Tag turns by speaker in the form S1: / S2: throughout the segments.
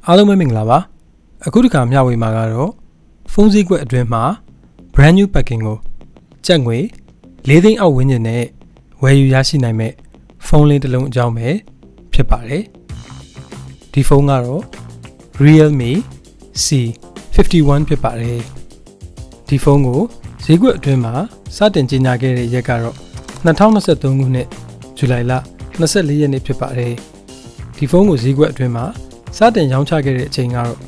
S1: အားလုံးပဲမင်္ဂလာပါအခုတစ်ခါမျှဝေမှာကတော့ဖုန်းစည်းကွက်အတွင်းမှာ brand new packing ကိုကျပ်ငွေ4 သိန်းအောက်ဝန်းကျင်နဲ့ဝယ်ယူရရှိနိုင်မဲ့ဖုန်းလေးတစ်လုံးအကြောင်းပဲဖြစ်ပါတယ်ဒီဖုန်းကတော့ Realme C51 ဖြစ်ပါတယ်ဒီဖုန်းကိုဈေးကွက်အတွင်းမှာစတင်ကြေညာခဲ့တဲ့ရက်ကတော့2023ခုနှစ်ဇူလိုင်လ24ရက်နေ့ဖြစ်ပါတယ်ဒီဖုန်းကိုဈေးကွက်အတွင်းမှာစတင်ရောင်းချခဲ့တဲ့အချိန်ကတော့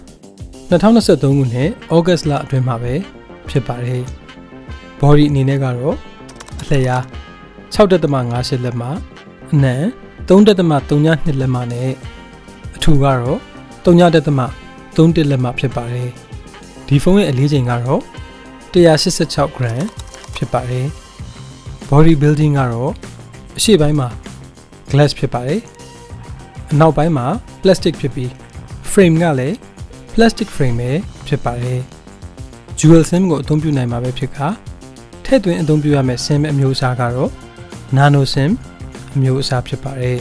S1: 2023ခုနှစ် August လအတွင်းမှာပဲဖြစ်ပါတယ်။ body အနေနဲ့ကတော့အလျား 6.58 လက်မအနံ 3.32 လက်မနဲ့အထူကတော့ 3.31 လက်မဖြစ်ပါတယ်။ဒီဖုန်းရဲ့အလေးချိန်ကတော့186 gram ဖြစ်ပါတယ်။ body building ကတော့အရှေ့ပိုင်းမှာ glass ဖြစ်ပါတယ်။အနောက်ပိုင်းမှာ plastic ဖြစ်ပြီး frame ကလည်း plastic frame ပဲဖြစ်ပါတယ် dual sim ကိုအသုံးပြုနိုင်မှာပဲဖြစ်ခါထည့်သွင်းအသုံးပြုရမယ့် sim အမျိုးအစားကတော့ nano sim အမျိုးအစားဖြစ်ပါတယ်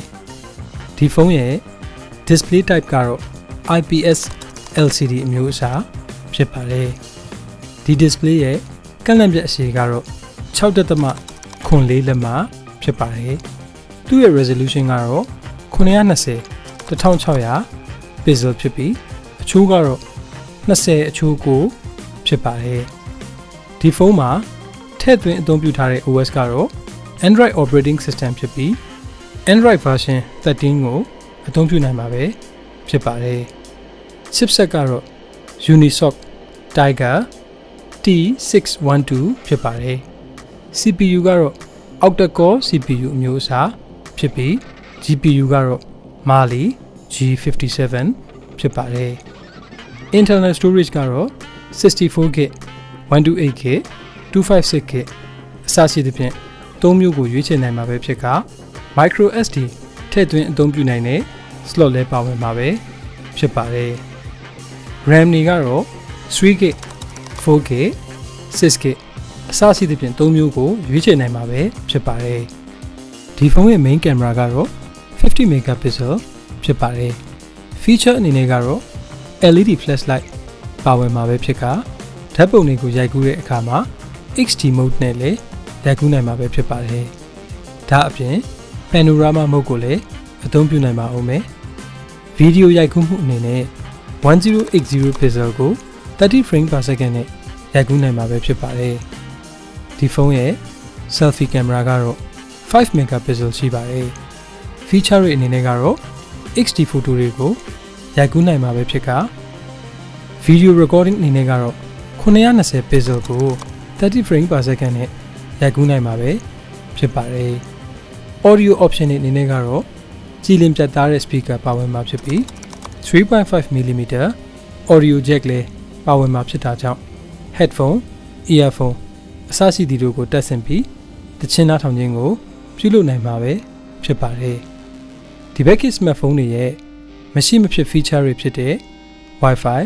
S1: ဒီဖုန်းရဲ့ display type ကတော့ IPS LCD အမျိုးအစားဖြစ်ပါတယ်ဒီ display ရဲ့ကန့်လန့်ပြတ်အရှည်ကတော့ 6.04 လက်မဖြစ်ပါတယ်သူ့ရဲ့ resolution ကတော့920 1600 pixel ဖြစ်ပြီးအချိုးကတော့20အချိုးကိုဖြစ်ပါတယ်ဒီဖုန်းမှာထည့်သွင်းအသုံးပြုထားတဲ့ OS ကတော့ Android operating system ဖြစ်ပြီး Android version 13ကိုအသုံးပြုနိုင်မှာပဲဖြစ်ပါတယ် chipset ကတော့ Unisoc Tiger T612 ဖြစ်ပါတယ် CPU ကတော့ octa-core CPU အမျိုးအစားဖြစ်ပြီး GPU ကတော့ Mali G57 ဖြစ်ပါတယ် internal storage ကတော့ 64GB 128GB 256GB အစရှိသဖြင့်၃မျိုးကိုရွေးချယ်နိုင်မှာပဲဖြစ်က micro SD ထည့်သွင်းအသုံးပြုနိုင်တဲ့ slot လဲပါဝင်မှာပဲဖြစ်ပါတယ် RAM တွေကတော့ 3GB 4GB 6GB အစရှိသဖြင့်၃မျိုးကိုရွေးချယ်နိုင်မှာပဲဖြစ်ပါတယ်ဒီဖုန်းရဲ့ main camera ကတော့ 50 megapixel ဖြစ်ပါတယ် feature အနေနဲ့ကတော့ LED flashlight ပါဝင်မှာပဲဖြစ်ကဓာတ်ပုံတွေကိုရိုက်ကူးတဲ့အခါမှာ HD mode နဲ့လည်းရိုက်ကူးနိုင်မှာပဲဖြစ်ပါတယ်ဒါအပြင် panorama mode ကိုလည်းအသုံးပြုနိုင်ပါဦးမယ်ဗီဒီယိုရိုက်ကူးမှုအနေနဲ့ 1080 pixel ကို30 frame per second နဲ့ရိုက်ကူးနိုင်မှာပဲဖြစ်ပါတယ်ဒီဖုန်းရဲ့ selfie camera ကတော့ 5 megapixel ရှိပါတယ် feature တွေအနေနဲ့ကတော့ HD photo တွေကိုရိုက်ကူးနိုင်မှာပဲဖြစ်က video recording အနေနဲ့ကတော့ 920 pixel ကို30 frame per second နဲ့ရိုက်ကူးနိုင်မှာပဲဖြစ်ပါတယ် audio option အနေနဲ့ကတော့ကြည်လင်ပြတ်သားတဲ့ speaker ပါဝင်မှာဖြစ်ပြီး 3.5mm audio jack လည်းပါဝင်မှာဖြစ်တာကြောင့် headphone earphone အစရှိသည်တို့ကိုတက်ဆင်ပြီးတခြင်းနားထောင်ခြင်းကိုပြုလုပ်နိုင်မှာပဲဖြစ်ပါတယ်ဒီဘက်က smartphone တွေရဲ့မရှိမဖြစ် feature တွေဖြစ်တဲ့ Wi-Fi,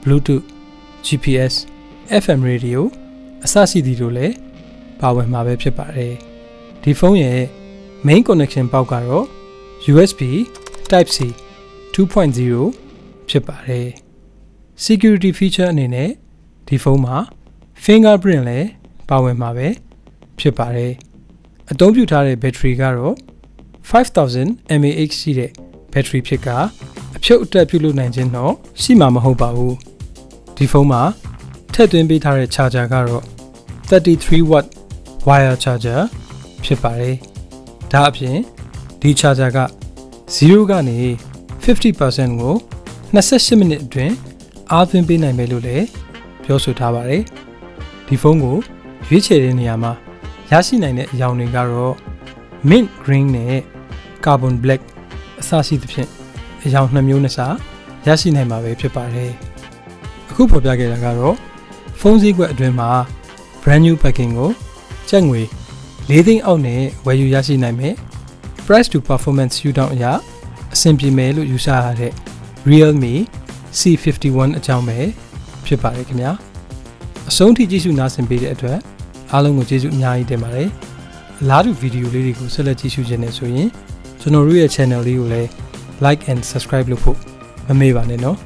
S1: Bluetooth, GPS, FM radio အစရှိသည်တို့လည်းပါဝင်မှာပဲဖြစ်ပါတယ်ဒီဖုန်းရဲ့ main connection ပေါက်ကတော့ USB Type C 2.0 ဖြစ်ပါတယ် security feature အနေနဲ့ဒီဖုန်းမှာ fingerprint လည်းပါဝင်မှာပဲဖြစ်ပါတယ်အသုံးပြုထားတဲ့ battery ကတော့ 5000 mAh ရှိတဲ့ battery ဖြစ်ကအဖြုတ်အတက်ပြုလုပ်နိုင်ခြင်းတော့ရှိမှာမဟုတ်ပါဘူးဒီဖုန်းမှာထည့်သွင်းပေးထားတဲ့ charger ကတော့ 33W wire charger ဖြစ်ပါတယ်ဒါအပြင်ဒီ charger က0ကနေ 50% ကို28မိနစ်အတွင်းအားသွင်းပေးနိုင်မယ်လို့လည်းပြောဆိုထားပါတယ်ဒီဖုန်းကိုရွေးချယ်တဲ့နေရာမှာရရှိနိုင်တဲ့အရောင်တွေကတော့ mint green နဲ့ carbon black အစရှိသဖြင့်အရောင်2မျိုးနဲ့စာရရှိနိုင်မှာပဲဖြစ်ပါတယ်အခုဖော်ပြခဲ့တာကတော့ဖုန်းစည်းကွက်အတွင်းမှာ brand new packing ကိုကျပ်ငွေ4 သိန်းအောက်နဲ့ဝယ်ယူရရှိနိုင်မယ် price to performance ရှုထောင့်အရအဆင်ပြေမယ်လို့ယူဆရတဲ့ Realme C51 အကြောင်းပဲဖြစ်ပါတယ်ခင်ဗျာအဆုံးထိကြည့်ရှုနားဆင်ပေးတဲ့အတွက်အားလုံးကိုကျေးဇူးအများကြီးတင်ပါတယ်အလားတူဗီဒီယိုလေးတွေကိုဆက်လက်ကြည့်ရှုခြင်းနဲ့ဆိုရင်ကျွန်တော်တို့ရဲ့ channel လေးကိုလည်း like and subscribe လုပ်ဖို့ မမေ့ပါနဲ့နော်